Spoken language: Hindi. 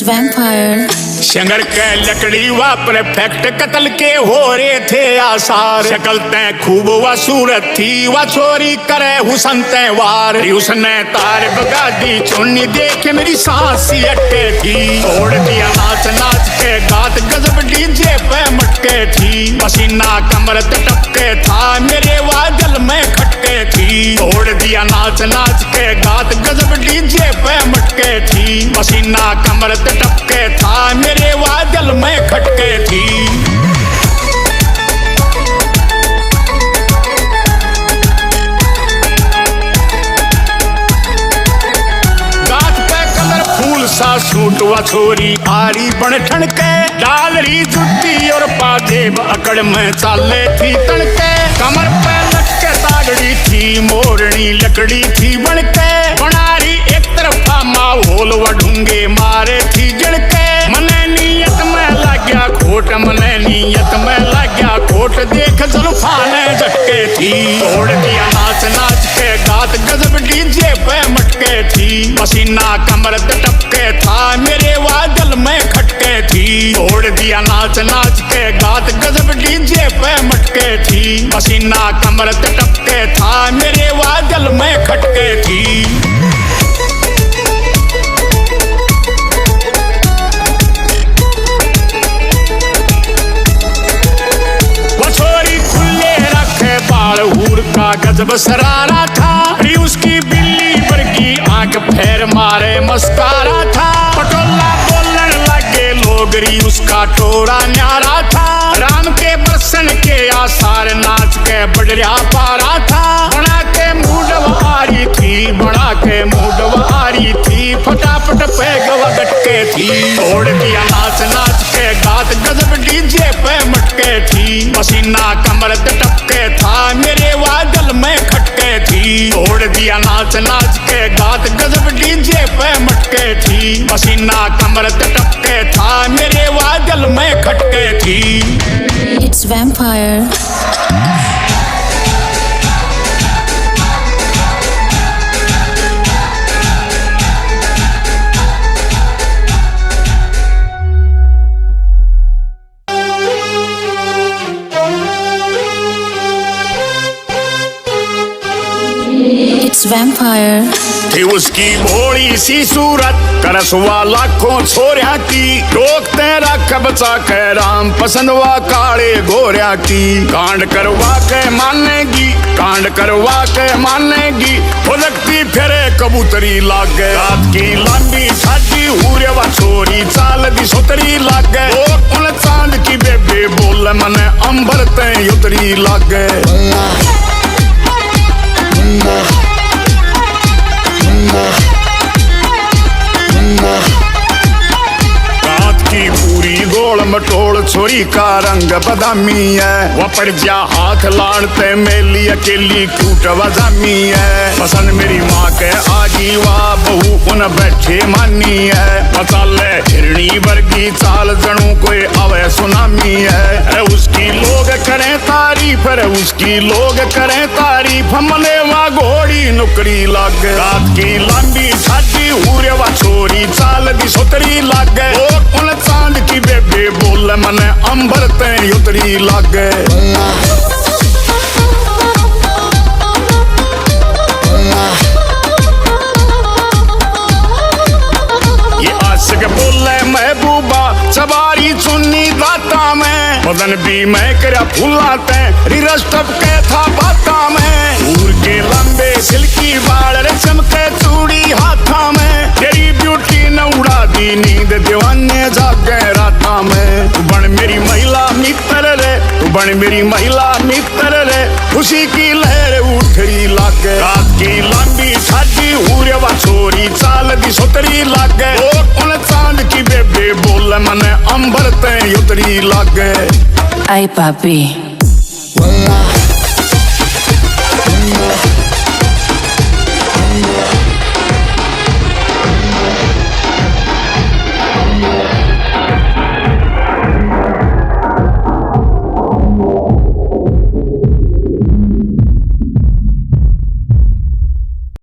vampire. शंगर के लकड़ी वा परफेक्ट कत्ल के हो रहे थे आसार। शक्ल तय खूब व सूरत थी व चोरी करे हुसन तय वार। उसने तार बगा दी चुन्नी देख मेरी सांस सी अटके थी। तोड़ दिया नाच नाच के गात गजब डीजे पे मटके थी। पसीना कमर टपके था मेरे वादल में खटके थी। तोड़ दिया नाच नाच के गात गजब डीजे पे मटके थी। पसीना कमर टपके था मेरे वादल में खटके थी। गात पे कलरफुल सा सूट व छोरी आरी बन ठनके। डाल रही जुत्ती और पाजेब अकड़ में चाले थी तड़के। कमर पे लटके तागड़ी थी मोरनी लकड़ी थी बनके। बना रही एक तरफा माहौल व ढूंगे मारे थी जड़के। मने नीयत में लाग्या खोट मने नीयत में लाग्या खोट देख जुल्फाने झटके थी। तोड़ दिया नाच नाच के गात गजब डीजे पे मटके थी। पसीना कमर टपके था मेरे वादल में खटके थी। तोड़ दिया नाच नाच के गात गजब डीजे पे मटके थी। पसीना कमर टपके था मेरे वादल में खटके थी। हूर का गजब सरारा था। उसकी बिल्ली वर्गी आंख फेर मारे मस्कारा था। पटोला बोलने लगे लोगरी उसका टोरा न्यारा था। राम के बरसन के आसार नाच के बडरिया पारा था। बना के मूड वारी थी बना के मूड वारी थी। फटाफट पे गवा गटके थी। तोड़ दिया नाच नाच के गात गजब डीजे पे मटके थी। पसीना कमर टपके था मेरे वादल में खटके थी। तोड़ दिया नाच नाच के गात गजब डीजे पे मटके थी। पसीना कमर टपके था मेरे वादल में खटके थी। It's vampire. It's vampire. थी उसकी भोली सी सूरत करसवा लाखों छोरिया की। रोकते रख बचा के राम पसंद वा काले गोरिया की। कांड करवा के मानेगी कांड करवा के मानेगी। लगती फिरे कबूतरी लागे। रात की लंबी छाती हुरे वा छोरी चाल दी सोतरी लागे। उन चांद की बेबे बोल मने अंबर ते उतरी लागे। रात की पूरी गोल मटोल छोरी का रंग बदामी है। वह पड़ जा हाथ लाड़ते मेली अकेली कूट वजामी है। पसंद मेरी माँ के आगी वाह बहू उन बैठे मानी है। मसाले हिरणी वर्गी चाल जनू कोई आवे सुनामी है। अरे उसकी लोग करें तारीफ अरे उसकी लोग करें तारीफ। हमने वा घोड़ी नुकरी लाग। रात की लंबी छाती हुरे वा छोरी चाल दी सोतरी लाग। उन चांद की बेबे बोल मने अंबर ते उतरी लागे। ये आशिक बोले महबूबा सवारी चुन्नी दाता में। बदन भी मैं करा फूलाते रिरस टपके था बाता में। दूर के लंबे सिल्की बाल चमके चूड़ी हाथा में। तेरी ब्यूटी न उड़ा दी नींद दीवाने जागे राता में। तू बन मेरी महिला मित्र रे तू बन मेरी महिला मित्र रे। खुशी की लहर उठरी लागे। रात की लंबी छाती हुरे वा छोरी चाल दी सोतरी लागे। उन चांद की बेबे बोल मने अंबर ते उतरी लागे। Ay papi.